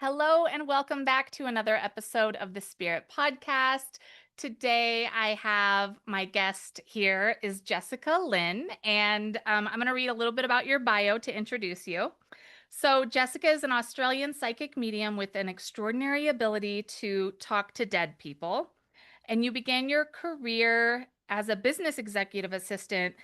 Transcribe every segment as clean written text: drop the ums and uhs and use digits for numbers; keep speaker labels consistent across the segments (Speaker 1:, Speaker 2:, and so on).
Speaker 1: Hello, and welcome back to another episode of the Spirit Podcast. Today, I have my guest here is Jessica Lynne, and I'm going to read a little bit about your bio to introduce you. So, Jessica is an Australian psychic medium with an extraordinary ability to talk to dead people. And you began your career as a business executive assistant,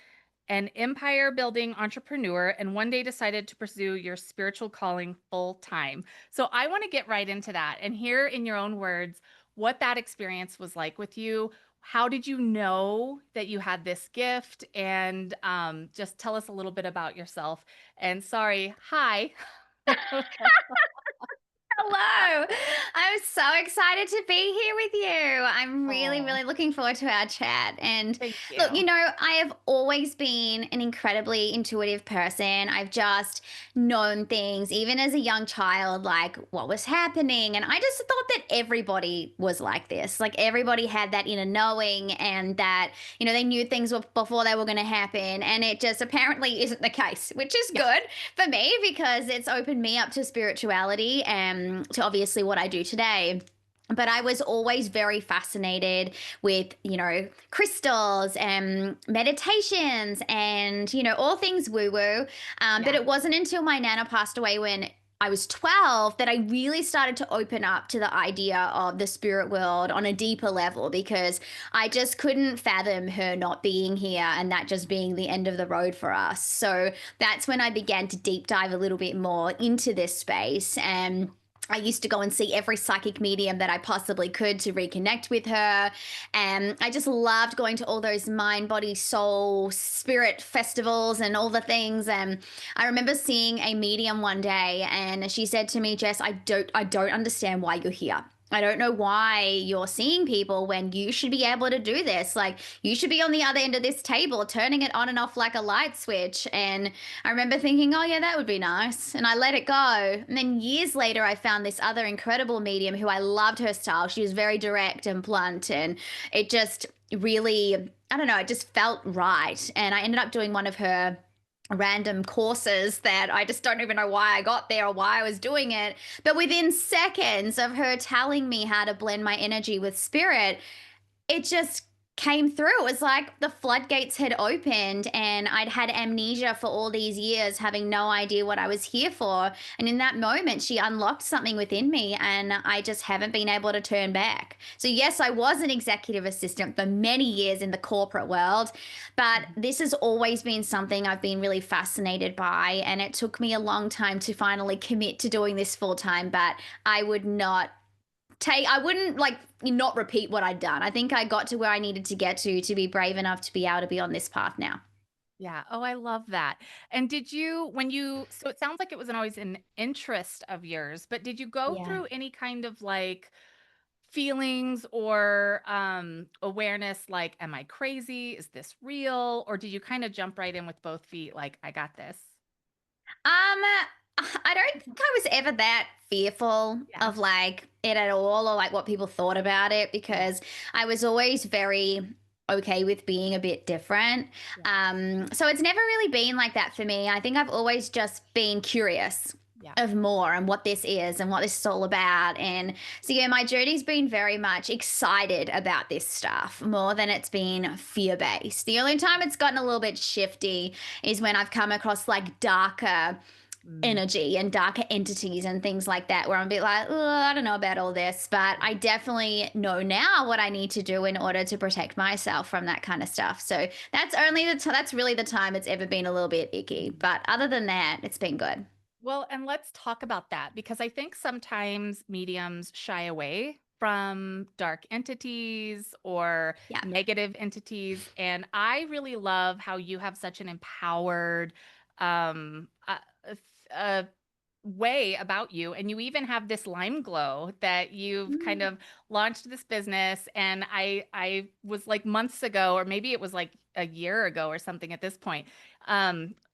Speaker 1: an empire building entrepreneur, and one day decided to pursue your spiritual calling full time. So I want to get right into that and hear in your own words what that experience was like with you. How did you know that you had this gift? And just tell us a little bit about yourself. And sorry, hi.
Speaker 2: Hello. I'm so excited to be here with you. I'm really,
Speaker 1: Oh,
Speaker 2: really looking forward to our chat. And
Speaker 1: thank
Speaker 2: look,
Speaker 1: you.
Speaker 2: I have always been an incredibly intuitive person. I've just known things, even as a young child, like what was happening. And I just thought that everybody was like this. Like everybody had that inner knowing and that, they knew things before they were going to happen. And it just apparently isn't the case, which is
Speaker 1: Yeah.
Speaker 2: good for me because it's opened me up to spirituality and to obviously what I do today. But I was always very fascinated with, crystals and meditations and, all things woo woo. But
Speaker 1: Yeah.
Speaker 2: it wasn't until my Nana passed away when I was 12 that I really started to open up to the idea of the spirit world on a deeper level because I just couldn't fathom her not being here and that just being the end of the road for us. So that's when I began to deep dive a little bit more into this space. And I used to go and see every psychic medium that I possibly could to reconnect with her. And I just loved going to all those mind, body, soul, spirit festivals and all the things. And I remember seeing a medium one day and she said to me, Jess, I don't understand why you're here. I don't know why you're seeing people when you should be able to do this. Like, you should be on the other end of this table, turning it on and off like a light switch. And I remember thinking, oh, yeah, that would be nice. And I let it go. And then years later, I found this other incredible medium who I loved her style. She was very direct and blunt. And it just really, I don't know, it just felt right. And I ended up doing one of her random courses that I just don't even know why I got there or why I was doing it. But within seconds of her telling me how to blend my energy with spirit, it just came through. It was like the floodgates had opened and I'd had amnesia for all these years, having no idea what I was here for. And in that moment, she unlocked something within me and I just haven't been able to turn back. So, yes, I was an executive assistant for many years in the corporate world, but this has always been something I've been really fascinated by. And it took me a long time to finally commit to doing this full time, but I would not I wouldn't like not repeat what I'd done. I think I got to where I needed to get to be brave enough to be able to be on this path now.
Speaker 1: Yeah. Oh, I love that. And so it sounds like it wasn't always an interest of yours, but did you go
Speaker 2: Yeah.
Speaker 1: through any kind of like feelings or awareness like, am I crazy? Is this real? Or did you kind of jump right in with both feet, like, I got this?
Speaker 2: I don't think I was ever that fearful
Speaker 1: Yeah.
Speaker 2: of like it at all or like what people thought about it
Speaker 1: Yeah.
Speaker 2: because I was always very okay with being a bit different.
Speaker 1: Yeah.
Speaker 2: So it's never really been like that for me. I think I've always just been curious
Speaker 1: Yeah.
Speaker 2: of more and what this is and what this is all about. And so, yeah, my journey's been very much excited about this stuff more than it's been fear based. The only time it's gotten a little bit shifty is when I've come across like darker
Speaker 1: Mm.
Speaker 2: energy and darker entities and things like that where I'm a bit like, oh, I don't know about all this, but I definitely know now what I need to do in order to protect myself from that kind of stuff. So that's really the time it's ever been a little bit icky. But other than that, it's been good.
Speaker 1: Well, and let's talk about that because I think sometimes mediums shy away from dark entities or
Speaker 2: Yeah.
Speaker 1: negative entities. And I really love how you have such an empowered um, uh, uh, way about you. And you even have this lime glow that you've kind
Speaker 2: Mm.
Speaker 1: of launched this business. And I was like months ago, or maybe it was like a year ago or something at this point.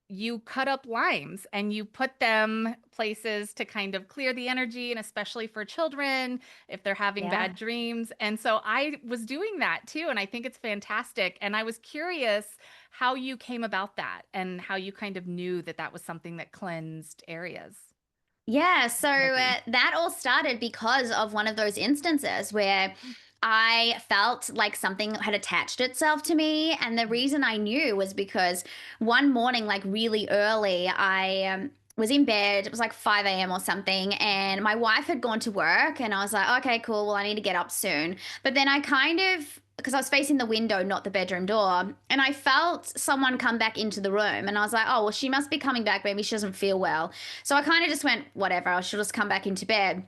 Speaker 1: You cut up limes and you put them places to kind of clear the energy, and especially for children if they're having
Speaker 2: Yeah.
Speaker 1: bad dreams. And so I was doing that too. And I think it's fantastic. And I was curious how you came about that and how you kind of knew that that was something that cleansed areas.
Speaker 2: Yeah, so
Speaker 1: Lovely.
Speaker 2: that all started because of one of those instances where I felt like something had attached itself to me. And the reason I knew was because one morning, like really early, I was in bed. It was like 5 a.m. or something. And my wife had gone to work. And I was like, okay, cool. Well, I need to get up soon. But then I kind of, because I was facing the window, not the bedroom door, and I felt someone come back into the room. And I was like, oh, well, she must be coming back. Maybe she doesn't feel well. So I kind of just went, whatever, I should just come back into bed.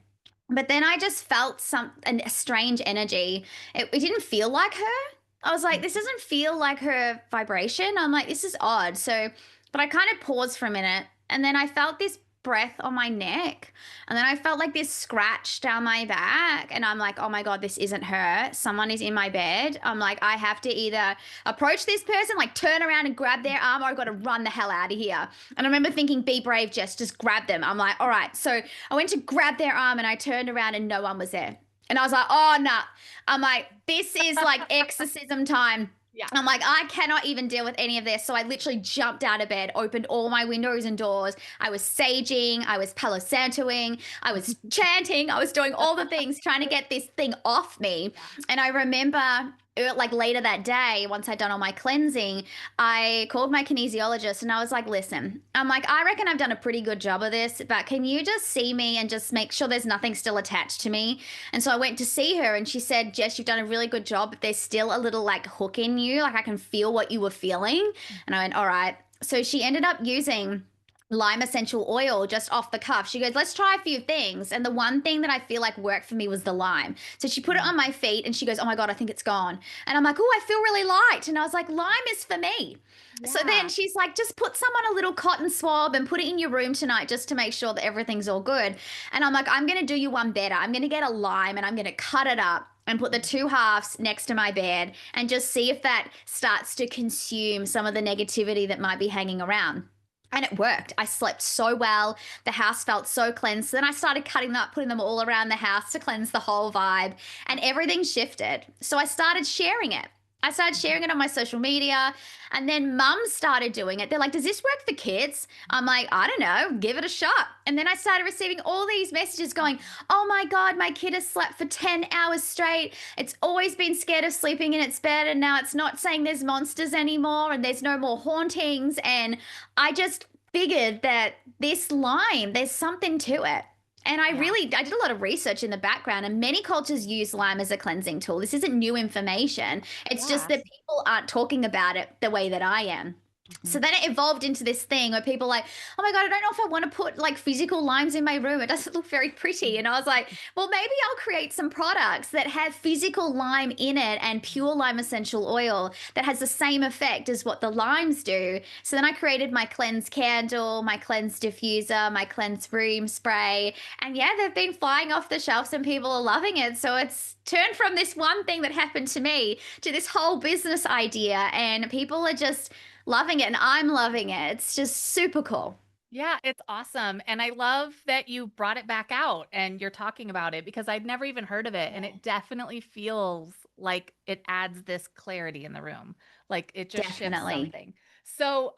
Speaker 2: But then I just felt a strange energy. It didn't feel like her. I was like, this doesn't feel like her vibration. I'm like, this is odd. So, but I kind of paused for a minute and then I felt this breath on my neck. And then I felt like this scratch down my back. And I'm like, oh my God, this isn't her. Someone is in my bed. I'm like, I have to either approach this person, like turn around and grab their arm, or I've got to run the hell out of here. And I remember thinking, be brave, Jess, just grab them. I'm like, all right. So I went to grab their arm and I turned around and no one was there. And I was like, oh, no. Nah. I'm like, this is like exorcism time.
Speaker 1: Yeah.
Speaker 2: I'm like, I cannot even deal with any of this. So I literally jumped out of bed, opened all my windows and doors. I was saging, I was Palo Santoing, I was chanting, I was doing all the things trying to get this thing off me.
Speaker 1: Yeah.
Speaker 2: And I remember like later that day, once I'd done all my cleansing, I called my kinesiologist and I was like, listen, I'm like, I reckon I've done a pretty good job of this, but can you just see me and just make sure there's nothing still attached to me? And so I went to see her and she said, Jess, you've done a really good job, but there's still a little like hook in you. Like I can feel what you were feeling. And I went, all right. So she ended up using lime essential oil just off the cuff. She goes, let's try a few things. And the one thing that I feel like worked for me was the lime. So she put it on my feet and she goes, oh my God, I think it's gone. And I'm like, oh, I feel really light. And I was like, lime is for me. So then
Speaker 1: Yeah.
Speaker 2: she's like, just put some on a little cotton swab and put it in your room tonight just to make sure that everything's all good. And I'm like, I'm going to do you one better. I'm going to get a lime and I'm going to cut it up and put the two halves next to my bed and just see if that starts to consume some of the negativity that might be hanging around. And it worked. I slept so well. The house felt so cleansed. Then I started cutting them up, putting them all around the house to cleanse the whole vibe, and everything shifted. So I started sharing it. I started sharing it on my social media, and then mums started doing it. They're like, does this work for kids? I'm like, I don't know, give it a shot. And then I started receiving all these messages going, oh my God, my kid has slept for 10 hours straight. It's always been scared of sleeping in its bed, and now it's not saying there's monsters anymore, and there's no more hauntings. And I just figured that this lime, there's something to it. And
Speaker 1: Yeah.
Speaker 2: I did a lot of research in the background, and many cultures use lime as a cleansing tool. This isn't new information. It's just
Speaker 1: Yeah.
Speaker 2: that people aren't talking about it the way that I am. So
Speaker 1: Mhm.
Speaker 2: then it evolved into this thing where people are like, oh my God, I don't know if I want to put like physical limes in my room. It doesn't look very pretty. And I was like, well, maybe I'll create some products that have physical lime in it and pure lime essential oil that has the same effect as what the limes do. So then I created my cleanse candle, my cleanse diffuser, my cleanse room spray. And yeah, they've been flying off the shelves and people are loving it. So it's turned from this one thing that happened to me to this whole business idea. And people are just loving it and I'm loving it. It's just super cool.
Speaker 1: Yeah, it's awesome. And I love that you brought it back out and you're talking about it because I'd never even heard of it. And
Speaker 2: Yeah.
Speaker 1: it definitely feels like it adds this clarity in the room. Like it just shifts
Speaker 2: Definitely.
Speaker 1: something. So,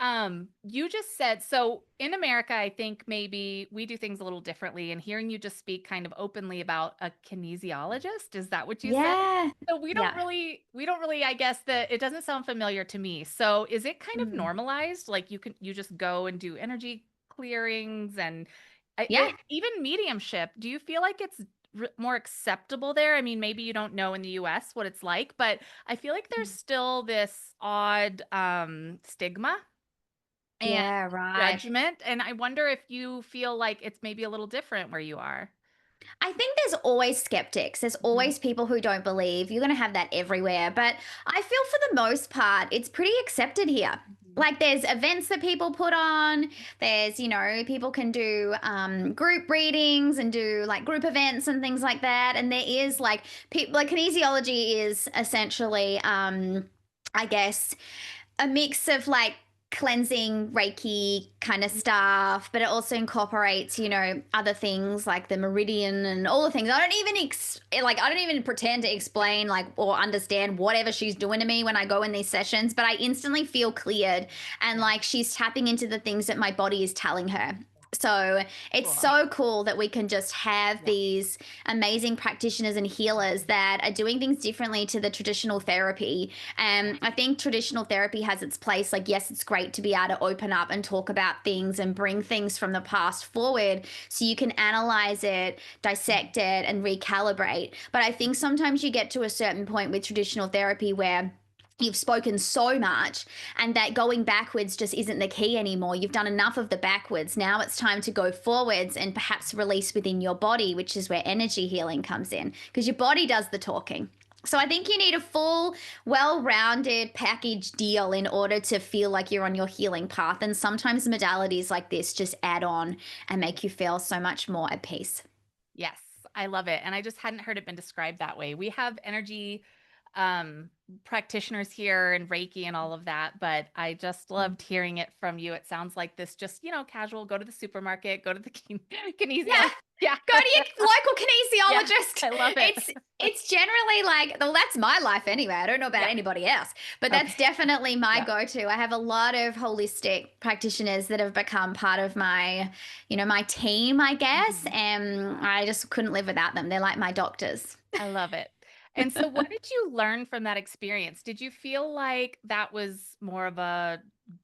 Speaker 1: you just said, so in America, I think maybe we do things a little differently. And hearing you just speak kind of openly about a kinesiologist, is that what you said?
Speaker 2: Yeah.
Speaker 1: So
Speaker 2: Yeah.
Speaker 1: we don't really, I guess that it doesn't sound familiar to me. So is it kind of
Speaker 2: Mm.
Speaker 1: normalized? Like you just go and do energy clearings and
Speaker 2: Yeah.
Speaker 1: even mediumship. Do you feel like it's more acceptable there? I mean, maybe you don't know in the US what it's like, but I feel like there's still this odd stigma and
Speaker 2: Yeah, right.
Speaker 1: judgment. And I wonder if you feel like it's maybe a little different where you are.
Speaker 2: I think there's always skeptics. There's
Speaker 1: Mhm.
Speaker 2: always people who don't believe. You're going to have that everywhere. But I feel for the most part, it's pretty accepted here.
Speaker 1: Mhm.
Speaker 2: Like there's events that people put on. There's, people can do group readings and do like group events and things like that. And there is like people, like kinesiology is essentially, I guess, a mix of like cleansing Reiki kind of stuff, but it also incorporates, other things like the meridian and all the things. I don't even I don't even pretend to explain like or understand whatever she's doing to me when I go in these sessions, but I instantly feel cleared and
Speaker 1: Yeah.
Speaker 2: like she's tapping into the things that my body is telling her. So it's
Speaker 1: Cool.
Speaker 2: so cool that we can just have
Speaker 1: Yeah.
Speaker 2: these amazing practitioners and healers that are doing things differently to the traditional therapy.
Speaker 1: Yeah.
Speaker 2: And I think traditional therapy has its place. Like, yes, it's great to be able to open up and talk about things and bring things from the past forward so you can analyze it,
Speaker 1: Mhm.
Speaker 2: dissect it, and recalibrate. But I think sometimes you get to a certain point with traditional therapy where you've spoken so much and that going backwards just isn't the key anymore. You've done enough of the backwards. Now it's time to go forwards and perhaps release within your body, which is where energy healing comes in because your body does the talking. So I think you need a full, well-rounded package deal in order to feel like you're on your healing path. And sometimes modalities like this just add on and make you feel so much more at peace.
Speaker 1: Yes, I love it. And I just hadn't heard it been described that way. We have energy um practitioners here and Reiki and all of that, but I just loved hearing it from you. It sounds like this just, casual, go to the supermarket, go to the
Speaker 2: Yeah.
Speaker 1: kinesiologist. Yeah.
Speaker 2: Go to your local
Speaker 1: Yeah.
Speaker 2: kinesiologist.
Speaker 1: I love it.
Speaker 2: It's generally like, well, that's my life anyway. I don't know about
Speaker 1: Yeah.
Speaker 2: anybody else, but
Speaker 1: Okay.
Speaker 2: that's definitely my
Speaker 1: Yeah.
Speaker 2: go-to. I have a lot of holistic practitioners that have become part of my, my team, I guess,
Speaker 1: Mhm.
Speaker 2: and I just couldn't live without them. They're like my doctors.
Speaker 1: I love it. And so what did you learn from that experience? Did you feel like that was more of a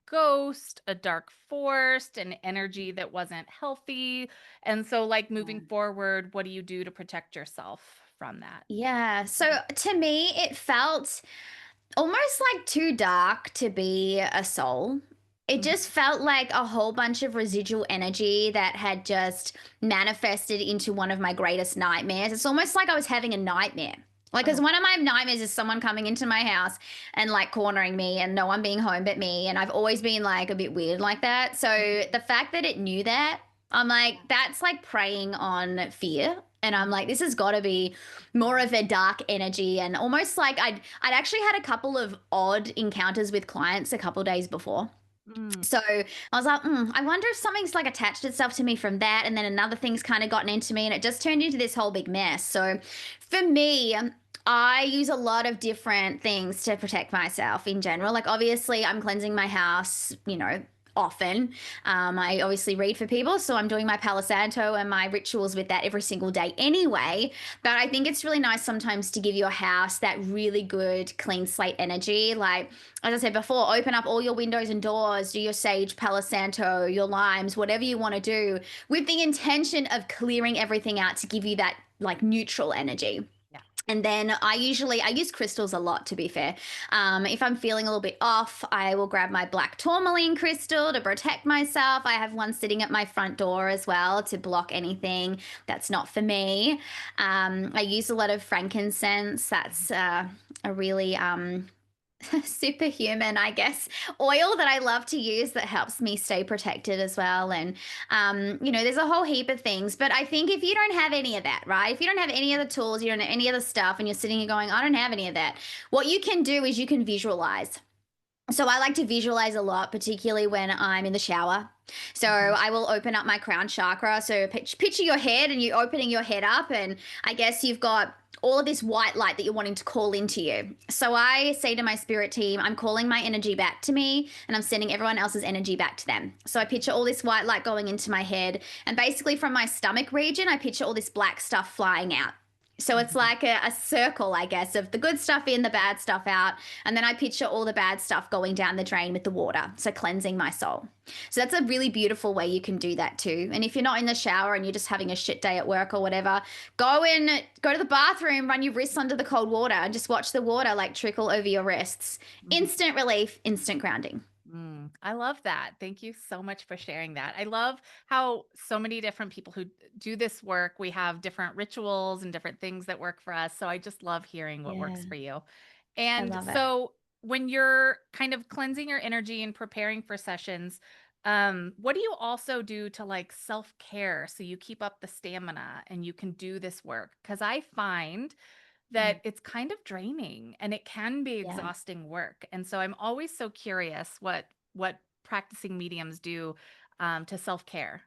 Speaker 1: ghost, a dark force, an energy that wasn't healthy? And so like moving forward, what do you do to protect yourself from that?
Speaker 2: Yeah. So to me, it felt almost like too dark to be a soul. It just
Speaker 1: Mhm.
Speaker 2: felt like a whole bunch of residual energy that had just manifested into one of my greatest nightmares. It's almost like I was having a nightmare. Like, because
Speaker 1: Oh.
Speaker 2: one of my nightmares is someone coming into my house and like cornering me and no one being home but me. And I've always been like a bit weird like that. So
Speaker 1: Mhm.
Speaker 2: the fact that it knew that, I'm like, that's like preying on fear. And I'm like, this has got to be more of a dark energy and almost like I'd actually had a couple of odd encounters with clients a couple days before.
Speaker 1: Mm.
Speaker 2: So I was like, I wonder if something's like attached itself to me from that. And then another thing's kind of gotten into me and it just turned into this whole big mess. So for me, I use a lot of different things to protect myself in general. Like, obviously, I'm cleansing my house, often. I obviously read for people. So I'm doing my Palo Santo and my rituals with that every single day anyway. But I think it's really nice sometimes to give your house that really good clean slate energy. Like, as I said before, open up all your windows and doors, do your sage, Palo Santo, your limes, whatever you want to do, with the intention of clearing everything out to give you that like neutral energy.
Speaker 1: Yeah.
Speaker 2: And then I use crystals a lot, to be fair. If I'm feeling a little bit off, I will grab my black tourmaline crystal to protect myself. I have one sitting at my front door as well to block anything that's not for me. I use a lot of frankincense. That's a really superhuman, I guess, oil that I love to use that helps me stay protected as well. And, there's a whole heap of things. But I think if you don't have any of that, right? If you don't have any of the tools, you don't have any of the stuff, and you're sitting here going, I don't have any of that, what you can do is you can visualize. So I like to visualize a lot, particularly when I'm in the shower. So
Speaker 1: Mhm.
Speaker 2: I will open up my crown chakra. So picture your head and you opening your head up, and I guess you've got all of this white light that you're wanting to call into you. So I say to my spirit team, I'm calling my energy back to me and I'm sending everyone else's energy back to them. So I picture all this white light going into my head. And basically, from my stomach region, I picture all this black stuff flying out. So it's
Speaker 1: Mhm.
Speaker 2: like a circle, I guess, of the good stuff in, the bad stuff out. And then I picture all the bad stuff going down the drain with the water. So cleansing my soul. So that's a really beautiful way you can do that too. And if you're not in the shower and you're just having a shit day at work or whatever, go to the bathroom, run your wrists under the cold water and just watch the water like trickle over your wrists.
Speaker 1: Mhm.
Speaker 2: Instant relief, instant grounding.
Speaker 1: I love that. Thank you so much for sharing that. I love how so many different people who do this work, we have different rituals and different things that work for us. So I just love hearing what works
Speaker 2: Yeah,
Speaker 1: for you.
Speaker 2: I
Speaker 1: And
Speaker 2: love it.
Speaker 1: so when you're kind of cleansing your energy and preparing for sessions, what do you also do to like self-care so you keep up the stamina and you can do this work? Because I find
Speaker 2: Mm,
Speaker 1: that it's kind of draining and it can be
Speaker 2: yeah.
Speaker 1: exhausting work. And so I'm always so curious what practicing mediums do to self-care.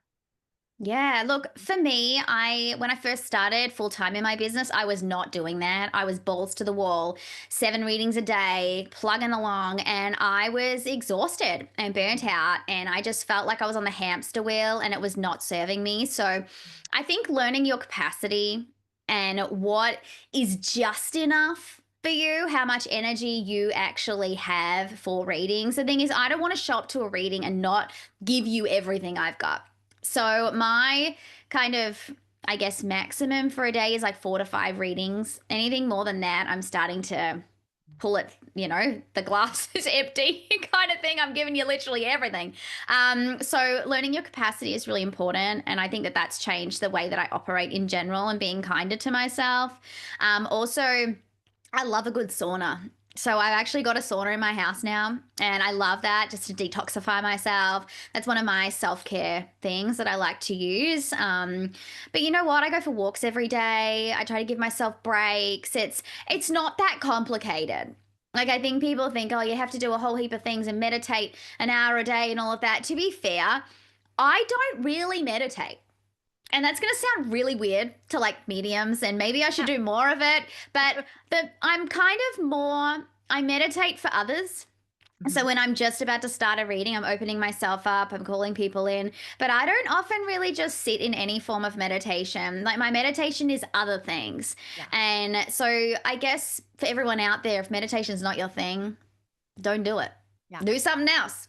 Speaker 2: Yeah, look, for me, I when I first started full time in my business, I was not doing that. I was balls to the wall, 7 readings a day, plugging along, and I was exhausted and burnt out, and I just felt like I was on the hamster wheel and it was not serving me. So, I think learning your capacity and what is just enough for you, how much energy you actually have for readings. The thing is, I don't want to show up to a reading and not give you everything I've got. So my kind of, I guess, maximum for a day is like 4 to 5 readings. Anything more than that, I'm starting to pull it, the glass is empty kind of thing. I'm giving you literally everything. So learning your capacity is really important. And I think that that's changed the way that I operate in general and being kinder to myself. Also, I love a good sauna. So I've actually got a sauna in my house now, and I love that just to detoxify myself. That's one of my self-care things that I like to use. But you know what? I go for walks every day. I try to give myself breaks. It's not that complicated. Like I think people think, oh, you have to do a whole heap of things and meditate an hour a day and all of that. To be fair, I don't really meditate. And that's going to sound really weird to like mediums, and maybe I should do more of it. But I'm kind of more, I meditate for others. So
Speaker 1: Mhm.
Speaker 2: when I'm just about to start a reading, I'm opening myself up, I'm calling people in, but I don't often really just sit in any form of meditation. Like my meditation is other things.
Speaker 1: Yeah.
Speaker 2: And so I guess for everyone out there, if meditation is not your thing, don't do it.
Speaker 1: Yeah.
Speaker 2: Do something else.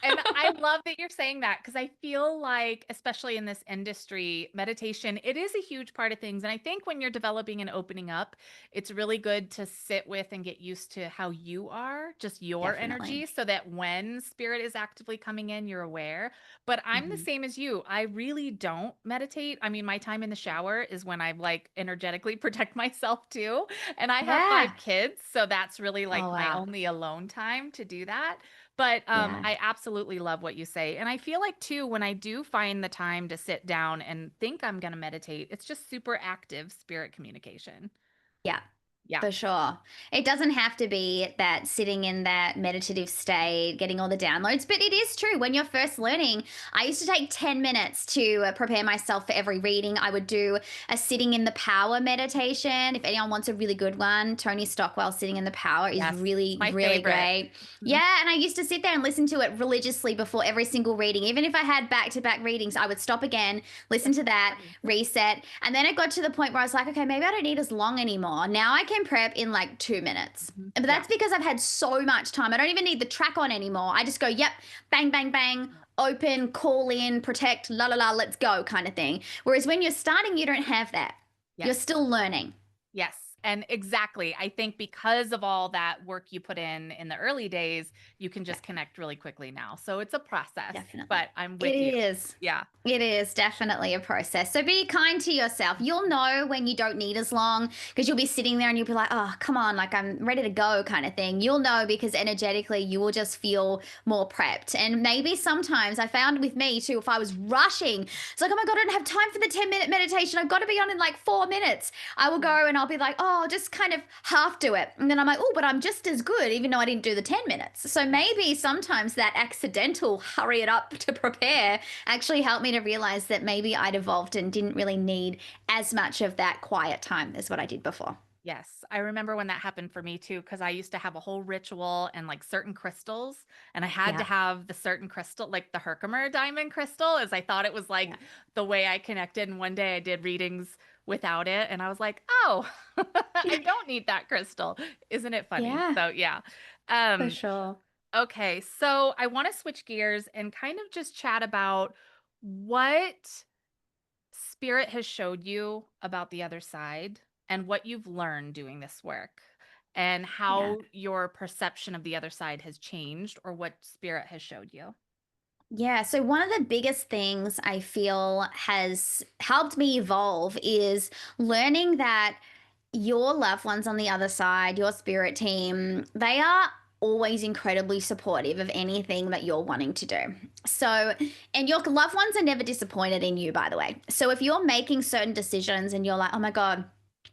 Speaker 1: And I love that you're saying that because I feel like, especially in this industry, meditation, it is a huge part of things. And I think when you're developing and opening up, it's really good to sit with and get used to how you are, just your
Speaker 2: Definitely.
Speaker 1: energy, so that when spirit is actively coming in, you're aware. But I'm the
Speaker 2: Mhm.
Speaker 1: same as you. I really don't meditate. I mean, my time in the shower is when I like energetically protect myself too. And I have
Speaker 2: Yeah.
Speaker 1: 5 kids. So that's really like
Speaker 2: Oh,
Speaker 1: my
Speaker 2: wow.
Speaker 1: only alone time to do that. But,
Speaker 2: Yeah.
Speaker 1: I absolutely love what you say, and I feel like too, when I do find the time to sit down and think I'm gonna meditate, it's just super active spirit communication.
Speaker 2: Yeah.
Speaker 1: Yeah.
Speaker 2: For sure. It doesn't have to be that sitting in that meditative state, getting all the downloads, but it is true. When you're first learning, I used to take 10 minutes to prepare myself for every reading. I would do a sitting in the power meditation. If anyone wants a really good one, Tony Stockwell sitting in the power is
Speaker 1: Yes, it's
Speaker 2: really,
Speaker 1: my
Speaker 2: really
Speaker 1: favorite.
Speaker 2: great.
Speaker 1: Mhm.
Speaker 2: Yeah. And I used to sit there and listen to it religiously before every single reading. Even if I had back to back readings, I would stop again, listen
Speaker 1: That's
Speaker 2: to that,
Speaker 1: funny.
Speaker 2: reset. And then it got to the point where I was like, okay, maybe I don't need as long anymore. Now I can prep in like 2 minutes.
Speaker 1: Mhm.
Speaker 2: But
Speaker 1: Yeah.
Speaker 2: that's because I've had so much time. I don't even need the track on anymore. I just go, yep, bang, bang, bang,
Speaker 1: Yeah.
Speaker 2: open, call in, protect, la, la, la, let's go kind of thing. Whereas when you're starting, you don't have that. You're
Speaker 1: Yes.
Speaker 2: still learning.
Speaker 1: Yes, and exactly. I think because of all that work you put in the early days, you can
Speaker 2: Yeah.
Speaker 1: just connect really quickly now. So it's a process,
Speaker 2: Definitely.
Speaker 1: but I'm
Speaker 2: It
Speaker 1: with you.
Speaker 2: is.
Speaker 1: Yeah.
Speaker 2: It is definitely a process. So be kind to yourself. You'll know when you don't need as long because you'll be sitting there and you'll be like, oh, come on, like I'm ready to go kind of thing. You'll know because energetically you will just feel more prepped. And maybe sometimes I found with me too, if I was rushing, it's like, oh my God, I don't have time for the 10-minute meditation. I've got to be on in like 4 minutes. I will
Speaker 1: Yeah.
Speaker 2: go and I'll be like, oh, I'll just kind of half do it. And then I'm like, oh, but I'm just as good, even though I didn't do the 10 minutes. So
Speaker 1: Yeah.
Speaker 2: maybe sometimes that accidental hurry it up to prepare actually helped me to realize that maybe I'd evolved and didn't really need as much of that quiet time as what I did before.
Speaker 1: Yes, I remember when that happened for me too, because I used to have a whole ritual and like certain crystals, and I had to
Speaker 2: Yeah.
Speaker 1: have the certain crystal, like the Herkimer diamond crystal, as I thought it was like
Speaker 2: Yeah.
Speaker 1: the way I connected. And one day I did readings without it, and I was like, oh, I don't need that crystal. Isn't it funny?
Speaker 2: Yeah,
Speaker 1: So yeah.
Speaker 2: for
Speaker 1: Um,
Speaker 2: sure.
Speaker 1: okay, so I want to switch gears and kind of just chat about what spirit has showed you about the other side and what you've learned doing this work and
Speaker 2: Yeah.
Speaker 1: how your perception of the other side has changed or what spirit has showed you.
Speaker 2: Yeah. So, one of the biggest things I feel has helped me evolve is learning that your loved ones on the other side, your spirit team, they are always incredibly supportive of anything that you're wanting to do. So, and your loved ones are never disappointed in you, by the way. So, if you're making certain decisions and you're like, oh my God,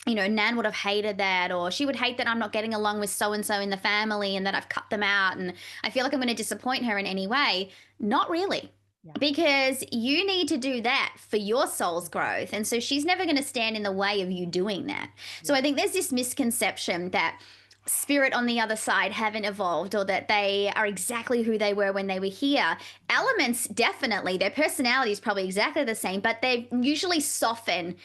Speaker 2: Nan would have hated that, or she would hate that I'm not getting along with so and so in the family and that I've cut them out, and I feel like I'm going to disappoint her in any way. Not really.
Speaker 1: Yeah.
Speaker 2: because you need to do that for your soul's growth. And so she's never going to stand in the way of you doing that. So
Speaker 1: Yeah.
Speaker 2: I think there's this misconception that spirit on the other side haven't evolved or that they are exactly who they were when they were here. Elements, definitely, their personality is probably exactly the same, but they usually soften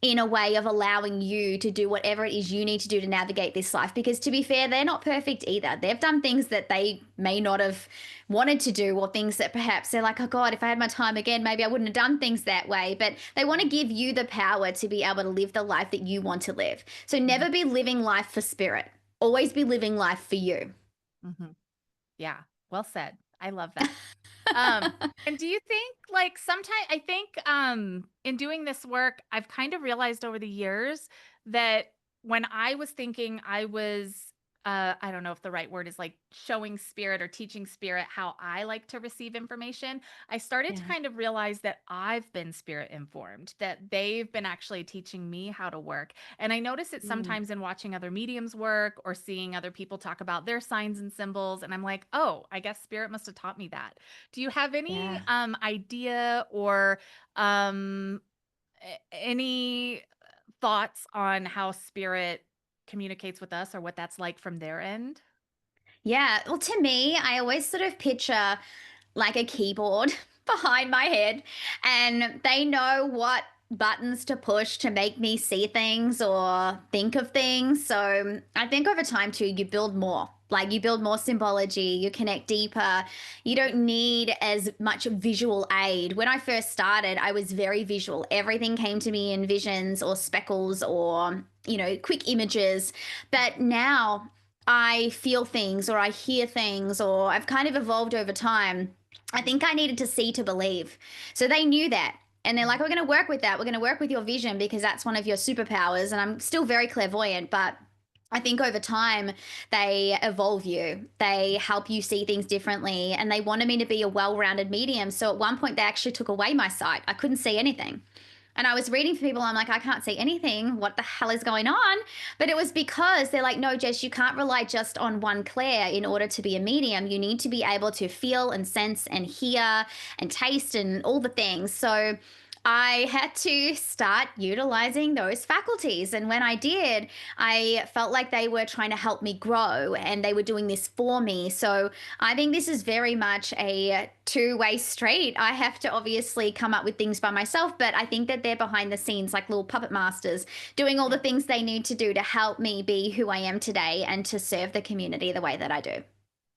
Speaker 2: in a way of allowing you to do whatever it is you need to do to navigate this life. Because to be fair, they're not perfect either. They've done things that they may not have wanted to do, or things that perhaps they're like, oh God, if I had my time again, maybe I wouldn't have done things that way. But they want to give you the power to be able to live the life that you want to live. So
Speaker 1: Mhm.
Speaker 2: never be living life for spirit, always be living life for you.
Speaker 1: Mhm. Yeah. Well said. I love that. And do you think like sometimes I think in doing this work, I've kind of realized over the years that when I was thinking I was I don't know if the right word is like showing spirit or teaching spirit how I like to receive information, I started to
Speaker 2: Yeah.
Speaker 1: kind of realize that I've been spirit informed, that they've been actually teaching me how to work. And I notice it
Speaker 2: Mm.
Speaker 1: sometimes in watching other mediums work or seeing other people talk about their signs and symbols. And I'm like, oh, I guess spirit must have taught me that. Do you have any
Speaker 2: Yeah.
Speaker 1: idea or um, any thoughts on how spirit communicates with us or what that's like from their end?
Speaker 2: Yeah. Well, to me, I always sort of picture like a keyboard behind my head, and they know what buttons to push to make me see things or think of things. So I think over time too, you build more. Like you build more symbology, you connect deeper. You don't need as much visual aid. When I first started, I was very visual. Everything came to me in visions or speckles or, quick images. But now I feel things or I hear things, or I've kind of evolved over time. I think I needed to see to believe. So they knew that. And they're like, we're going to work with that. We're going to work with your vision because that's one of your superpowers. And I'm still very clairvoyant, but I think over time they evolve you. They help you see things differently. And they wanted me to be a well rounded medium. So at one point, they actually took away my sight. I couldn't see anything. And I was reading for people, I'm like, I can't see anything. What the hell is going on? But it was because they're like, no, Jess, you can't rely just on one clair in order to be a medium. You need to be able to feel and sense and hear and taste and all the things. So I had to start utilizing those faculties. And when I did, I felt like they were trying to help me grow and they were doing this for me. So I think this is very much a two-way street. I have to obviously come up with things by myself, but I think that they're behind the scenes like little puppet masters doing all the
Speaker 1: Yeah.
Speaker 2: things they need to do to help me be who I am today and to serve the community the way that I do.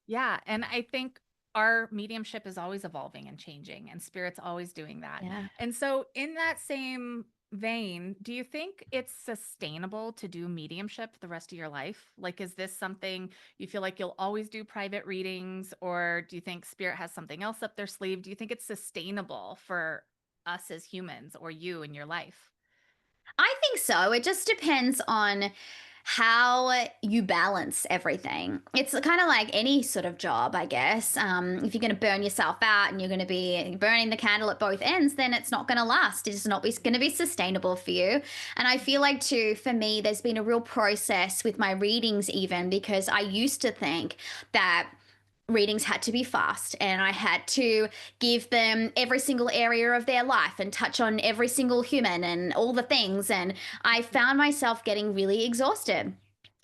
Speaker 1: Yeah, and I think our mediumship is always evolving and changing, and spirit's always doing that.
Speaker 2: Yeah.
Speaker 1: And so, in that same vein, do you think it's sustainable to do mediumship the rest of your life? Like, is this something you feel like you'll always do private readings, or do you think spirit has something else up their sleeve? Do you think it's sustainable for us as humans or you in your life?
Speaker 2: I think so. It just depends on how you balance everything. It's kind of like any sort of job, I guess. If you're going to burn yourself out and you're going to be burning the candle at both ends, then it's not going to last. It's not going to be sustainable for you. And I feel like, too, for me, there's been a real process with my readings, even because I used to think that readings had to be fast and I had to give them every single area of their life and touch on every single human and all the things. And I found myself getting really exhausted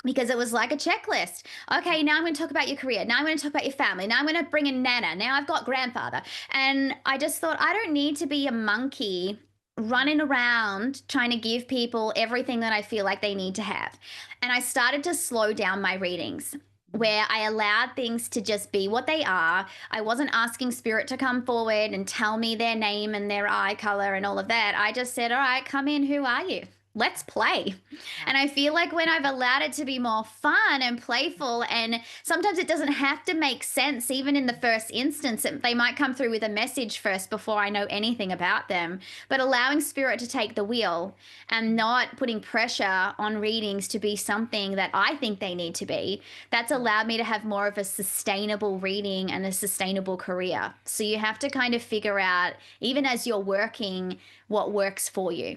Speaker 2: because it was like a checklist. Okay, now I'm going to talk about your career. Now I'm going to talk about your family. Now I'm going to bring in Nana. Now I've got grandfather. And I just thought, I don't need to be a monkey running around trying to give people everything that I feel like they need to have. And I started to slow down my readings where I allowed things to just be what they are. I wasn't asking spirit to come forward and tell me their name and their eye color and all of that. I just said, all right, come in. Who are you? Let's play.
Speaker 1: Yeah.
Speaker 2: And I feel like when I've allowed it to be more fun and playful, and sometimes it doesn't have to make sense, even in the first instance, they might come through with a message first before I know anything about them. But allowing spirit to take the wheel and not putting pressure on readings to be something that I think they need to be, that's allowed me to have more of a sustainable reading and a sustainable career. So you have to kind of figure out, even as you're working, what works for you.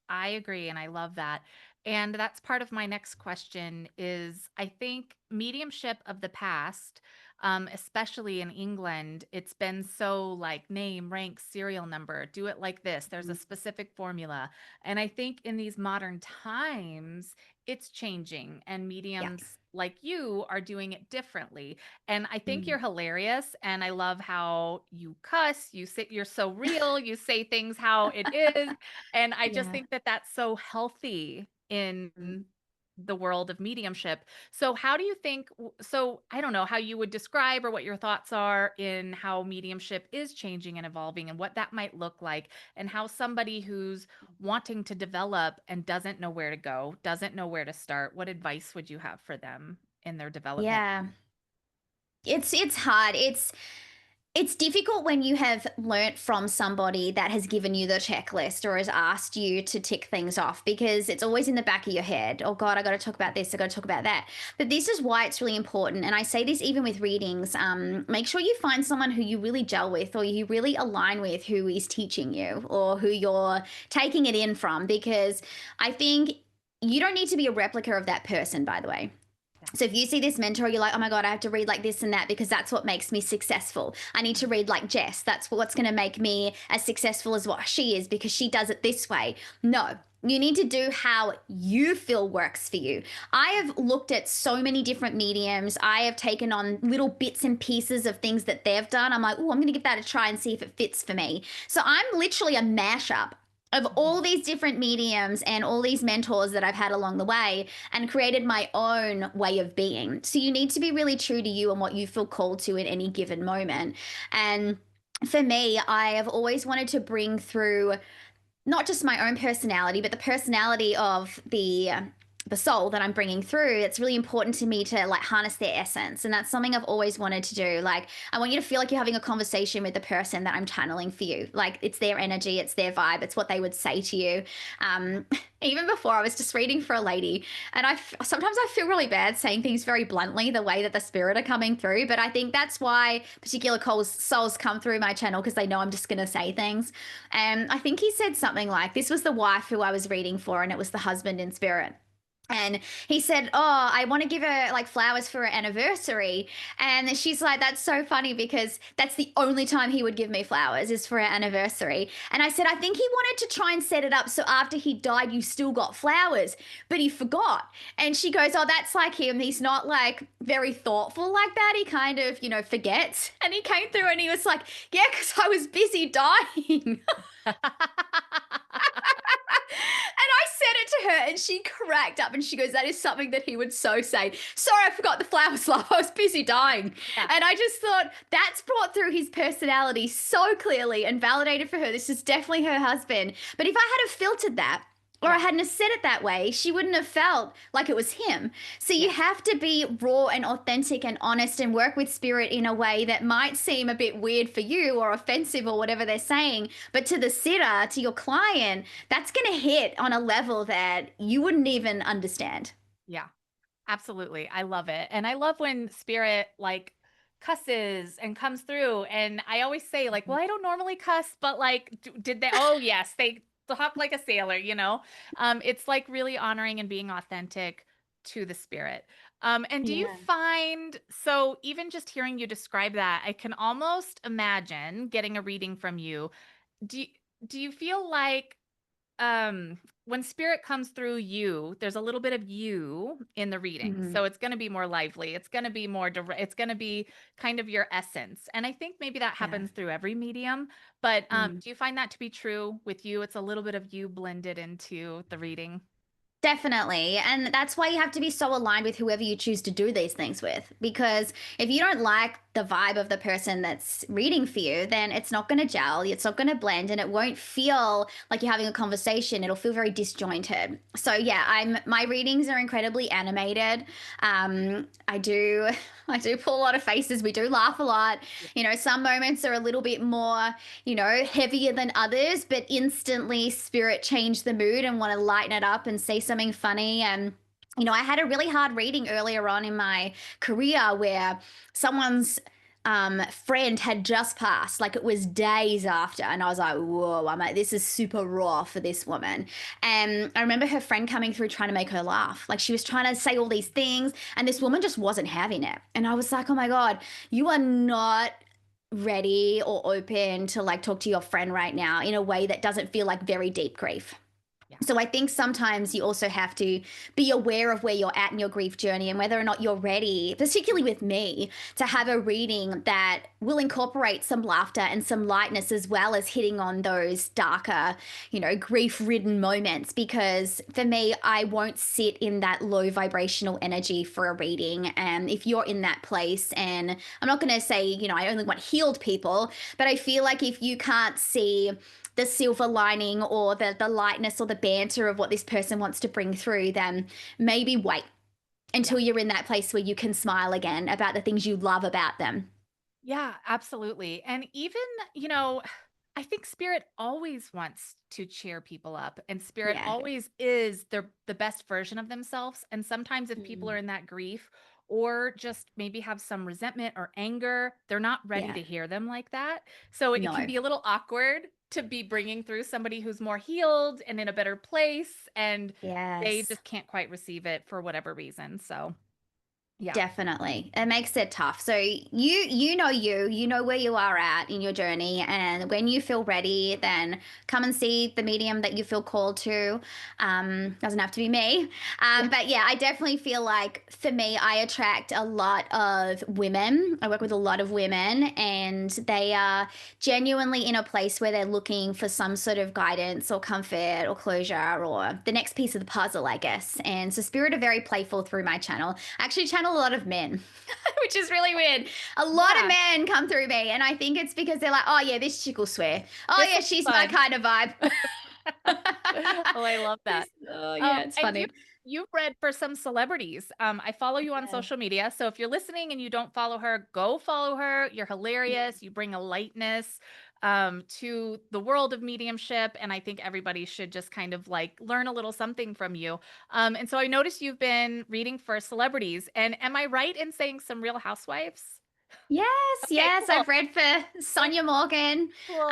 Speaker 1: I agree and I love that. And that's part of my next question is I think mediumship of the past especially in England, it's been so like name, rank, serial number, do it like this. There's a
Speaker 2: Mhm.
Speaker 1: specific formula. And I think in these modern times, it's changing, and
Speaker 2: Yeah.
Speaker 1: mediums like you are doing it differently. And I think
Speaker 2: Mm.
Speaker 1: you're hilarious. And I love how you cuss, you're so real, you say things how it is. And I just
Speaker 2: Yeah.
Speaker 1: think that that's so healthy
Speaker 2: Mm.
Speaker 1: in the world of mediumship. So how do you think so I don't know how you would describe or what your thoughts are in how mediumship is changing and evolving and what that might look like, and how somebody who's wanting to develop and doesn't know where to go, doesn't know where to start, what advice would you have for them in their development?
Speaker 2: Yeah. It's hard. It's difficult when you have learnt from somebody that has given you the checklist or has asked you to tick things off, because it's always in the back of your head. Oh God, I got to talk about this. I got to talk about that. But this is why it's really important. And I say this even with readings. Make sure you find someone who you really gel with or you really align with, who is teaching you or who you're taking it in from, because I think you don't need to be a replica of that person, by the way.
Speaker 1: Yeah.
Speaker 2: So if you see this mentor, you're like, oh my God, I have to read like this and that because that's what makes me successful. I need to read like Jess. That's what's going to make me as successful as what she is because she does it this way. No, you need to do how you feel works for you. I have looked at so many different mediums. I have taken on little bits and pieces of things that they've done. I'm like, oh, I'm going to give that a try and see if it fits for me. So I'm literally a mashup of all
Speaker 1: Mhm.
Speaker 2: these different mediums and all these mentors that I've had along the way and created my own way of being. So you need to be really true to you and what you feel called to in any given moment. And for me, I have always wanted to bring through not just my own personality, but the personality of the soul that I'm bringing through. It's really important to me to like harness their essence, and that's something I've always wanted to do. Like, I want you to feel like you're having a conversation with the person that I'm channeling for you. Like, it's their energy, it's their vibe, it's what they would say to you. Um, Even before, I was just reading for a lady, and sometimes I feel really bad saying things very bluntly, the way that the spirit are coming through. But I think that's why particular souls come through my channel, because they know I'm just going to say things. And I think he said something like, this was the wife who I was reading for, and it was the husband in spirit. And he said, oh, I want to give her like flowers for her anniversary. And she's like, that's so funny because that's the only time he would give me flowers is for her anniversary. And I said, I think he wanted to try and set it up so after he died, you still got flowers, but he forgot. And she goes, oh, that's like him. He's not like very thoughtful like that. He kind of, forgets. And he came through and he was like, yeah, because I was busy dying. And I said it to her and she cracked up and she goes, that is something that he would so say. Sorry, I forgot the flowers, love. I was busy dying.
Speaker 1: Yeah.
Speaker 2: And I just thought that's brought through his personality so clearly and validated for her. This is definitely her husband. But if I had have filtered that, or I
Speaker 1: Yeah.
Speaker 2: hadn't have said it that way, she wouldn't have felt like it was him. So
Speaker 1: Yeah.
Speaker 2: you have to be raw and authentic and honest and work with spirit in a way that might seem a bit weird for you or offensive or whatever they're saying. But to the sitter, to your client, that's going to hit on a level that you wouldn't even understand.
Speaker 1: Yeah. Absolutely. I love it. And I love when spirit like cusses and comes through. And I always say, like, well, I don't normally cuss, but like, did they? Oh, yes, they talk like a sailor. It's like really honoring and being authentic to the spirit. And do you
Speaker 2: Yeah.
Speaker 1: find so even just hearing you describe that, I can almost imagine getting a reading from you. Do you, do you feel like when spirit comes through you, there's a little bit of you in the reading,
Speaker 2: Mhm.
Speaker 1: so it's going to be more lively, it's going to be more direct, it's going to be kind of your essence, and I think maybe that
Speaker 2: Yeah.
Speaker 1: happens through every medium, but
Speaker 2: Mm.
Speaker 1: do you find that to be true with you? It's a little bit of you blended into the reading.
Speaker 2: Definitely. And that's why you have to be so aligned with whoever you choose to do these things with. Because if you don't like the vibe of the person that's reading for you, then it's not going to gel, it's not going to blend, and it won't feel like you're having a conversation. It'll feel very disjointed. So yeah, my readings are incredibly animated. I do I do pull a lot of faces. We do laugh a lot.
Speaker 1: Yeah.
Speaker 2: Some moments are a little bit more, heavier than others, but instantly spirit change the mood and want to lighten it up and say something funny. And, I had a really hard reading earlier on in my career where someone's friend had just passed. Like it was days after. And I was like, whoa, I'm like, this is super raw for this woman. And I remember her friend coming through trying to make her laugh. Like she was trying to say all these things, and this woman just wasn't having it. And I was like, oh my God, you are not ready or open to like talk to your friend right now in a way that doesn't feel like very deep grief.
Speaker 1: Yeah.
Speaker 2: So I think sometimes you also have to be aware of where you're at in your grief journey and whether or not you're ready, particularly with me, to have a reading that will incorporate some laughter and some lightness as well as hitting on those darker, grief-ridden moments. Because for me, I won't sit in that low vibrational energy for a reading. And if you're in that place, and I'm not going to say, I only want healed people, but I feel like if you can't see the silver lining or the lightness or the banter of what this person wants to bring through, then maybe wait
Speaker 1: Yeah.
Speaker 2: until you're in that place where you can smile again about the things you love about them.
Speaker 1: Yeah, absolutely. And even, I think spirit always wants to cheer people up, and spirit
Speaker 2: Yeah.
Speaker 1: always is the best version of themselves. And sometimes if people
Speaker 2: Mm.
Speaker 1: are in that grief or just maybe have some resentment or anger, they're not ready
Speaker 2: Yeah.
Speaker 1: to hear them like that. So it can
Speaker 2: No.
Speaker 1: be a little awkward to be bringing through somebody who's more healed and in a better place, and they
Speaker 2: Yes.
Speaker 1: just can't quite receive it for whatever reason. So, yeah.
Speaker 2: Definitely. It makes it tough. So you know where you are at in your journey, and when you feel ready, then come and see the medium that you feel called to. Doesn't have to be me.
Speaker 1: Yeah.
Speaker 2: But yeah, I definitely feel like for me, I attract a lot of women. I work with a lot of women, and they are genuinely in a place where they're looking for some sort of guidance or comfort or closure or the next piece of the puzzle, I guess. And so spirit are very playful through my channel. I actually channel a lot of men, which is really weird. A lot of
Speaker 1: Yeah.
Speaker 2: men come through me, and I think it's because they're like, oh yeah, this chick will swear. Oh
Speaker 1: This
Speaker 2: yeah,
Speaker 1: will be
Speaker 2: she's my
Speaker 1: fun.
Speaker 2: kind of vibe.
Speaker 1: Oh, I love that.
Speaker 2: Oh yeah, it's
Speaker 1: And
Speaker 2: funny.
Speaker 1: you've read for some celebrities. I follow you on
Speaker 2: Yeah.
Speaker 1: social media, so if you're listening and you don't follow her, go follow her. You're
Speaker 2: Yeah.
Speaker 1: hilarious. You bring a lightness to the world of mediumship, and I think everybody should just kind of like learn a little something from you. And so I noticed you've been reading for celebrities, and am I right in saying some Real Housewives?
Speaker 2: Yes,
Speaker 1: Okay,
Speaker 2: yes,
Speaker 1: cool.
Speaker 2: I've read for Sonia Morgan,
Speaker 1: Cool.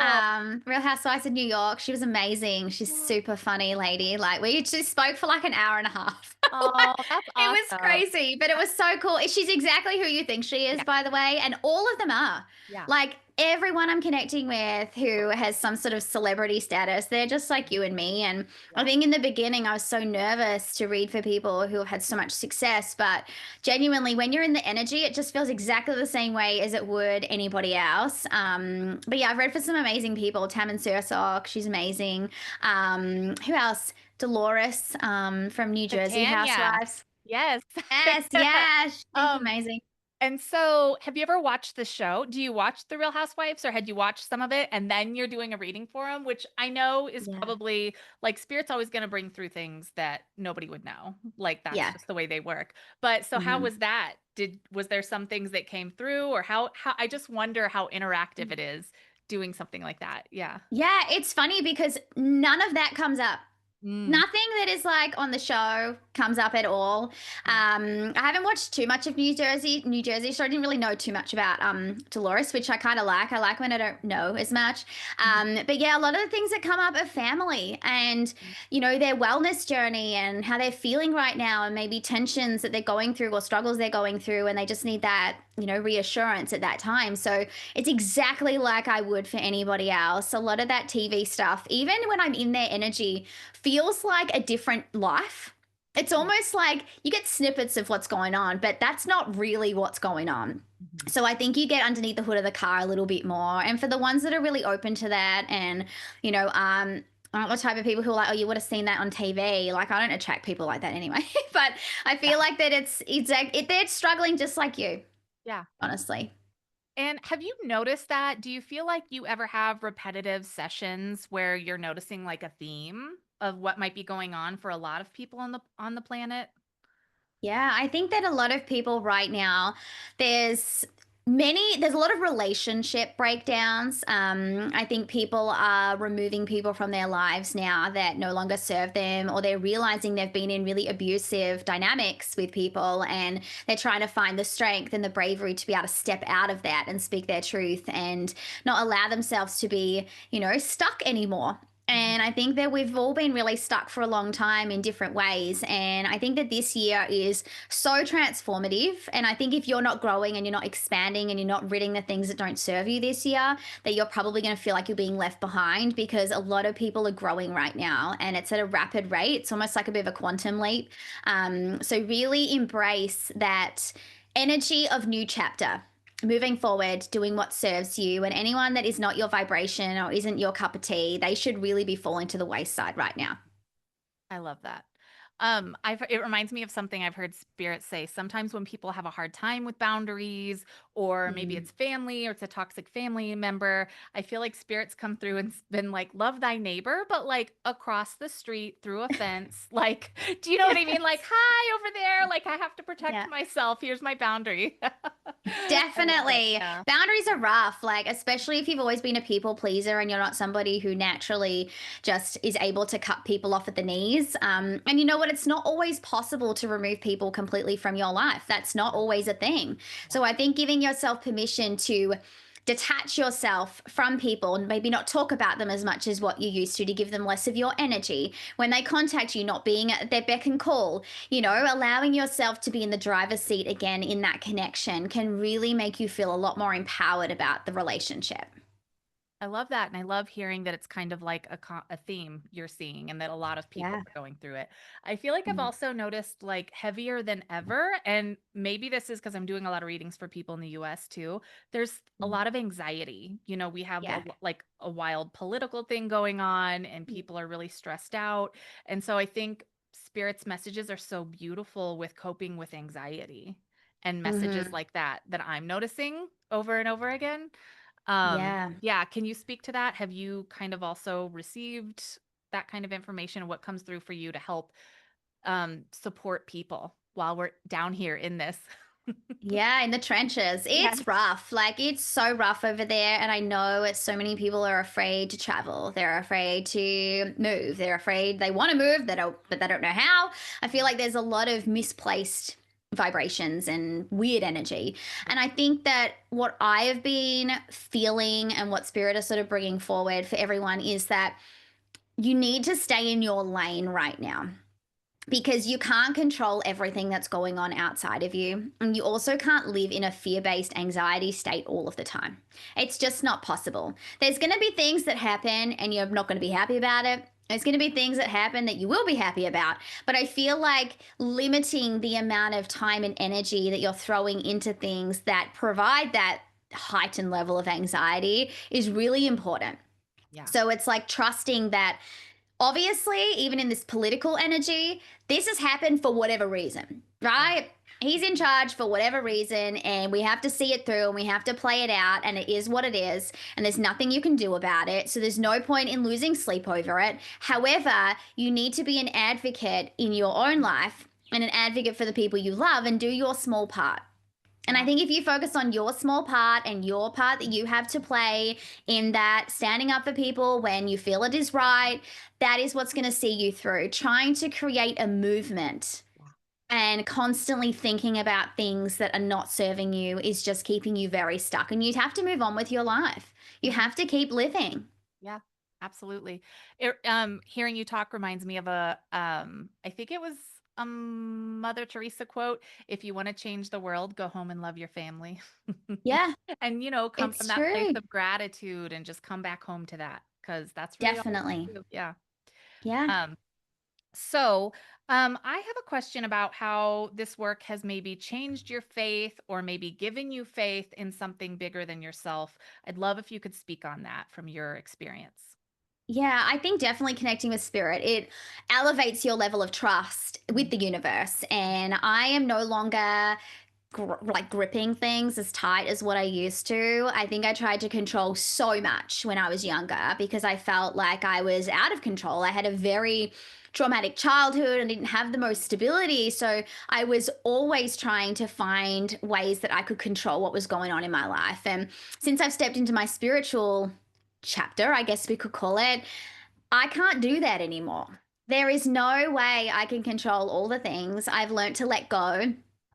Speaker 2: Real Housewives of New York. She was amazing. She's super funny lady. Like we just spoke for like an hour and a half.
Speaker 1: Oh, that's
Speaker 2: It was
Speaker 1: awesome.
Speaker 2: crazy, but it was so cool. She's exactly who you think she is,
Speaker 1: Yeah,
Speaker 2: by the way, and all of them are.
Speaker 1: yeah,
Speaker 2: Like everyone I'm connecting with who has some sort of celebrity status, they're just like you and me. And I
Speaker 1: yeah.
Speaker 2: think in the beginning, I was so nervous to read for people who have had so much success, but genuinely, when you're in the energy, it just feels exactly the same way as it would anybody else. But yeah, I've read for some amazing people. Tammin Sursok, she's amazing. Who else? Dolores from New Jersey
Speaker 1: Titania.
Speaker 2: Housewives.
Speaker 1: Yes.
Speaker 2: Yes, yeah, she's
Speaker 1: Um,
Speaker 2: amazing.
Speaker 1: and so have you ever watched the show? Do you watch The Real Housewives, or had you watched some of it and then you're doing a reading for them, which I know is
Speaker 2: Yeah,
Speaker 1: probably like spirit's always going to bring through things that nobody would know. Like that's
Speaker 2: yeah.
Speaker 1: just the way they work. But so how
Speaker 2: Mhm.
Speaker 1: was that? Was there some things that came through, or how I just wonder how interactive it is doing something like that. Yeah.
Speaker 2: Yeah, it's funny because none of that comes up.
Speaker 1: Mm,
Speaker 2: Nothing that is like on the show comes up at all.
Speaker 1: yeah.
Speaker 2: I haven't watched too much of New Jersey, so I didn't really know too much about Dolores, which I kind of like. I like when I don't know as much.
Speaker 1: Mhm.
Speaker 2: But yeah, a lot of the things that come up are family and their wellness journey and how they're feeling right now, and maybe tensions that they're going through or struggles they're going through, and they just need that reassurance at that time. So it's exactly like I would for anybody else. A lot of that TV stuff, even when I'm in their energy, feels like a different life. It's
Speaker 1: Yeah.
Speaker 2: almost like you get snippets of what's going on, but that's not really what's going on.
Speaker 1: Mhm.
Speaker 2: So I think you get underneath the hood of the car a little bit more. And for the ones that are really open to that, and aren't the type of people who are like, oh, you would have seen that on TV. Like I don't attract people like that anyway. But I
Speaker 1: Yeah.
Speaker 2: feel like that they're struggling just like you,
Speaker 1: Yeah.
Speaker 2: honestly.
Speaker 1: And have you noticed that? Do you feel like you ever have repetitive sessions where you're noticing like a theme of what might be going on for a lot of people on the planet?
Speaker 2: Yeah, I think that a lot of people right now, there's There's a lot of relationship breakdowns. I think people are removing people from their lives now that no longer serve them, or they're realizing they've been in really abusive dynamics with people, and they're trying to find the strength and the bravery to be able to step out of that and speak their truth and not allow themselves to be, stuck anymore.
Speaker 1: Mhm.
Speaker 2: And I think that we've all been really stuck for a long time in different ways. And I think that this year is so transformative. And I think if you're not growing and you're not expanding and you're not ridding the things that don't serve you this year, that you're probably going to feel like you're being left behind, because a lot of people are growing right now and it's at a rapid rate. It's almost like a bit of a quantum leap. So really embrace that energy of new chapter. Moving forward, doing what serves you, and anyone that is not your vibration or isn't your cup of tea, they should really be falling to the wayside right now.
Speaker 1: I love that. It reminds me of something I've heard spirits say. Sometimes when people have a hard time with boundaries, or maybe
Speaker 2: Mm.
Speaker 1: it's family or it's a toxic family member, I feel like spirits come through and been like, love thy neighbor, but like across the street through a fence. Like, do you know what I mean? Like, hi over there. Like, I have to protect
Speaker 2: Yeah.
Speaker 1: myself. Here's my boundary. I love it.
Speaker 2: Definitely.
Speaker 1: Yeah.
Speaker 2: Boundaries are rough, like, especially if you've always been a people pleaser and you're not somebody who naturally just is able to cut people off at the knees. And you know what? It's not always possible to remove people completely from your life. That's not always a thing.
Speaker 1: Yeah.
Speaker 2: So I think giving yourself permission to detach yourself from people and maybe not talk about them as much as what you used to give them less of your energy when they contact you, not being at their beck and call, allowing yourself to be in the driver's seat again in that connection can really make you feel a lot more empowered about the relationship.
Speaker 1: I love that, and I love hearing that it's kind of like a theme you're seeing and that a lot of people
Speaker 2: Yeah.
Speaker 1: are going through it. I feel like I've
Speaker 2: Mm.
Speaker 1: also noticed, like, heavier than ever, and maybe this is because 'cause I'm doing a lot of readings for people in the US too. There's a
Speaker 2: Mm.
Speaker 1: lot of anxiety. We have
Speaker 2: Yeah.
Speaker 1: like a wild political thing going on, and
Speaker 2: Mm.
Speaker 1: people are really stressed out. And so I think spirit's messages are so beautiful with coping with anxiety, and messages
Speaker 2: Mhm.
Speaker 1: like that I'm noticing over and over again.
Speaker 2: Yeah.
Speaker 1: Yeah, can you speak to that? Have you kind of also received that kind of information? What comes through for you to help support people while we're down here in this?
Speaker 2: Yeah, in the trenches.
Speaker 1: Yes.
Speaker 2: It's rough. Like, it's so rough over there. And I know it's so many people are afraid to travel. They're afraid to move. They're afraid they want to move, but they don't know how. I feel like there's a lot of misplaced vibrations and weird energy. And I think that what I have been feeling and what Spirit is sort of bringing forward for everyone is that you need to stay in your lane right now, because you can't control everything that's going on outside of you. And you also can't live in a fear based anxiety state all of the time. It's just not possible. There's going to be things that happen and you're not going to be happy about it. There's going to be things that happen that you will be happy about. But I feel like limiting the amount of time and energy that you're throwing into things that provide that heightened level of anxiety is really important.
Speaker 1: Yeah.
Speaker 2: So it's like trusting that, obviously, even in this political energy, this has happened for whatever reason,
Speaker 1: Yeah.
Speaker 2: right? He's in charge for whatever reason, and we have to see it through and we have to play it out, and it is what it is, and there's nothing you can do about it. So there's no point in losing sleep over it. However, you need to be an advocate in your own life and an advocate for the people you love and do your small part. And I
Speaker 1: Yeah.
Speaker 2: think if you focus on your small part and your part that you have to play in that, standing up for people when you feel it is right, that is what's going to see you through. Trying to create a movement
Speaker 1: Yeah.
Speaker 2: and constantly thinking about things that are not serving you is just keeping you very stuck. And you have to move on with your life. You
Speaker 1: Mhm.
Speaker 2: have to keep living.
Speaker 1: Yeah, absolutely. Hearing you talk reminds me of I think it was a Mother Teresa quote: "If you want to change the world, go home and love your family."
Speaker 2: Yeah,
Speaker 1: And, come from
Speaker 2: it's
Speaker 1: that place
Speaker 2: true.
Speaker 1: of gratitude and just come back home to that, because that's really all we
Speaker 2: Definitely.
Speaker 1: can do. Yeah.
Speaker 2: Yeah.
Speaker 1: Um, so, I have a question about how this work has maybe changed your faith or maybe given you faith in something bigger than yourself. I'd love if you could speak on that from your experience.
Speaker 2: Yeah, I think definitely connecting with spirit, it elevates your level of trust with
Speaker 1: Mhm.
Speaker 2: the universe. And I am no longer like gripping things as tight as what I used to. I think I tried to control so much when I was younger because I felt like I was out of control. I had a very traumatic childhood and didn't have the most stability. So I was always trying to find ways that I could control what was going on in my life. And since I've stepped into my spiritual chapter, I guess we could call it, I can't do that anymore. There is no way I can control all the things. I've learned to let go.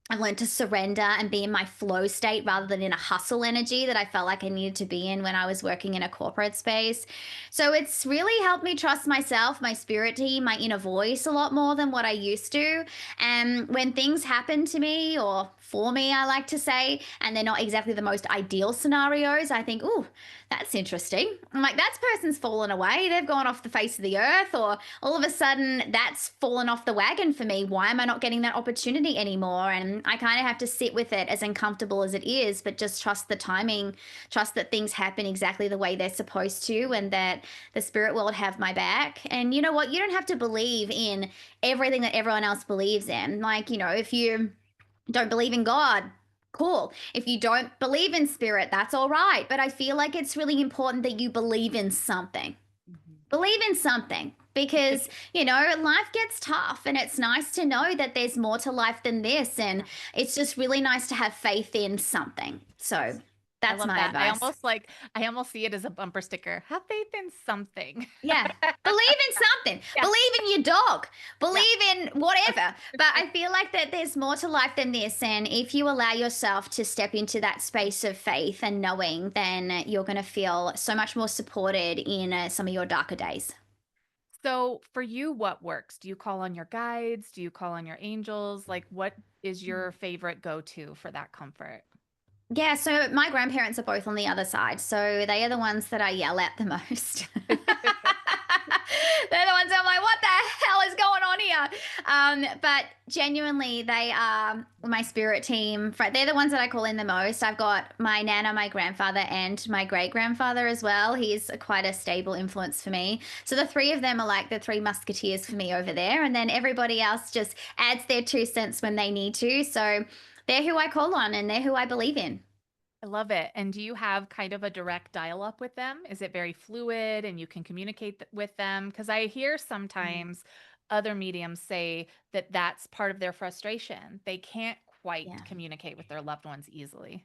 Speaker 2: I've learned to surrender and be in my flow state rather than in a hustle energy that I felt like I needed to be in when I was working in a corporate space. So it's really helped me trust myself, my spirit team, my inner voice a lot more than what I used to. And when things happen to me or for me, I like to say, and they're not exactly the most ideal scenarios, I think, ooh, that's interesting. I'm like, that person's fallen away. They've gone off the face of the earth, or all of a sudden that's fallen off the wagon for me. Why am I not getting that opportunity anymore? And I kind of have to sit with it, as uncomfortable as it is, but just trust the timing, trust that things happen exactly the way they're supposed to, and that the spirit world have my back. And you know what? You don't have to believe in everything that everyone else believes in. Like, if you don't believe in God, cool. If you don't believe in spirit, that's all right. But I feel like it's really important that you believe in something.
Speaker 1: Mhm.
Speaker 2: Believe in something because, life gets tough, and it's nice to know that there's more to life than this. And
Speaker 1: Yeah.
Speaker 2: it's just really nice to have faith in something. So
Speaker 1: Yes. I
Speaker 2: that's
Speaker 1: love
Speaker 2: my
Speaker 1: that.
Speaker 2: advice.
Speaker 1: I almost see it as a bumper sticker. Have faith in something.
Speaker 2: Yeah. Believe in something.
Speaker 1: Yeah.
Speaker 2: Believe in your dog.
Speaker 1: Yeah.
Speaker 2: Believe in whatever. But I feel like that there's more to life than this. And if you allow yourself to step into that space of faith and knowing, then you're going to feel so much more supported in some of your darker days.
Speaker 1: So for you, what works? Do you call on your guides? Do you call on your angels? Like, what is your favorite go-to for that comfort?
Speaker 2: Yeah, so my grandparents are both on the other side. So they are the ones that I yell at the most. They're the ones I'm like, what the hell is going on here? But genuinely, they are my spirit team. They're the ones that I call in the most. I've got my nana, my grandfather, and my great grandfather as well. He's quite a stable influence for me. So the three of them are like the three musketeers for me over there. And then everybody else just adds their 2 cents when they need to. So they're who I call on, and they're who I believe in.
Speaker 1: I love it. And do you have kind of a direct dial-up with them? Is it very fluid and you can communicate with them? Because I hear
Speaker 2: Mm.
Speaker 1: sometimes other mediums say that that's part of their frustration. They can't quite
Speaker 2: Yeah.
Speaker 1: communicate with their loved ones easily.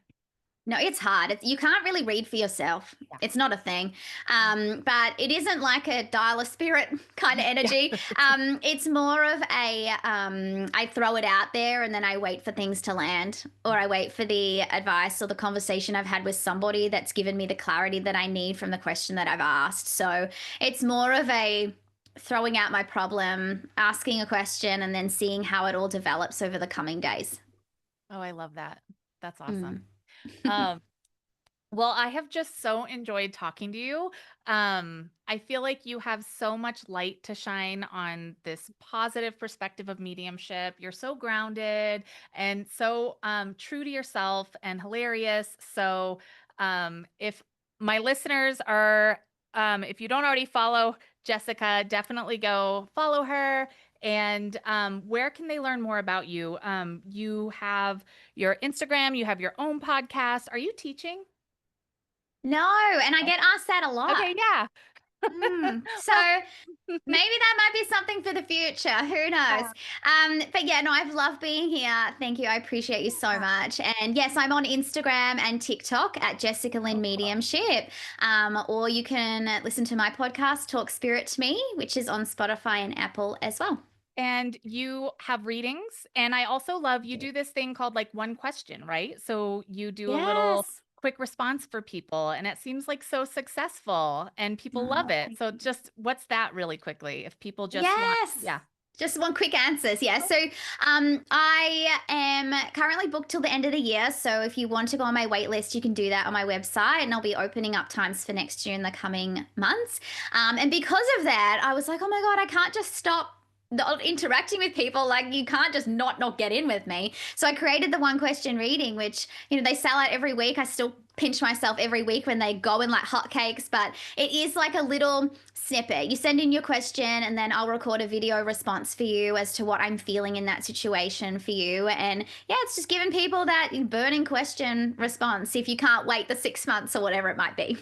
Speaker 2: No, it's hard. You can't really read for yourself.
Speaker 1: Yeah.
Speaker 2: It's not a thing. But it isn't like a dial a spirit kind of
Speaker 1: Yeah.
Speaker 2: energy. It's more of I throw it out there and then I wait for things to land, or I wait for the advice or the conversation I've had with somebody that's given me the clarity that I need from the question that I've asked. So it's more of a throwing out my problem, asking a question, and then seeing how it all develops over the coming days.
Speaker 1: Oh, I love that. That's awesome.
Speaker 2: Mm.
Speaker 1: Um, Well, I have just so enjoyed talking to you. I feel like you have so much light to shine on this positive perspective of mediumship. You're so grounded and so true to yourself and hilarious. So, if my listeners are, if you don't already follow Jessica, definitely go follow her. And where can they learn more about you? You have your Instagram, you have your own podcast. Are you teaching?
Speaker 2: No, and I get asked that a lot.
Speaker 1: Okay, yeah.
Speaker 2: So
Speaker 1: Well,
Speaker 2: maybe that might be something for the future. Who knows?
Speaker 1: yeah,
Speaker 2: But yeah, no, I've loved being here. Thank you. I appreciate you so
Speaker 1: yeah.
Speaker 2: much. And yes, I'm on Instagram and TikTok at Jessica Lynne
Speaker 1: Oh, cool.
Speaker 2: Mediumship. Or you can listen to my podcast, Talk Spirit to Me, which is on Spotify and Apple as well.
Speaker 1: And you have readings, and I also love you do this thing called like one question, right? So you do a little
Speaker 2: Yes.
Speaker 1: quick response for people, and it seems like so successful, and people love
Speaker 2: Oh,
Speaker 1: it.
Speaker 2: thank
Speaker 1: So
Speaker 2: you.
Speaker 1: just what's that really quickly? If people just want,
Speaker 2: Yes.
Speaker 1: yeah.
Speaker 2: Just one quick answers. Yeah. So I am currently booked till the end of the year. So if you want to go on my wait list, you can do that on my website, and I'll be opening up times for next year in the coming months. And because of that, I was like, oh my God, I can't just stop not interacting with people. Like, you can't just not get in with me. So I created the one question reading, which, they sell out every week. I still pinch myself every week when they go in like hotcakes, but it is like a little snippet. You send in your question, and then I'll record a video response for you as to what I'm feeling in that situation for you. And yeah, it's just giving people that burning question response if you can't wait the 6 months or whatever it might be.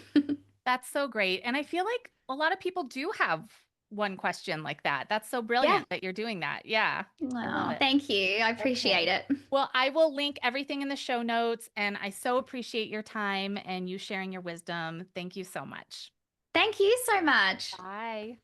Speaker 1: That's so great. And I feel like a lot of people do have one question like that. That's so
Speaker 2: Yeah.
Speaker 1: brilliant that you're doing that. Yeah. I love
Speaker 2: Oh,
Speaker 1: it.
Speaker 2: thank you. I appreciate
Speaker 1: Okay.
Speaker 2: it.
Speaker 1: Well, I will link everything in the show notes, and I so appreciate your time and you sharing your wisdom. Thank you so much.
Speaker 2: Thank you so much.
Speaker 1: Bye.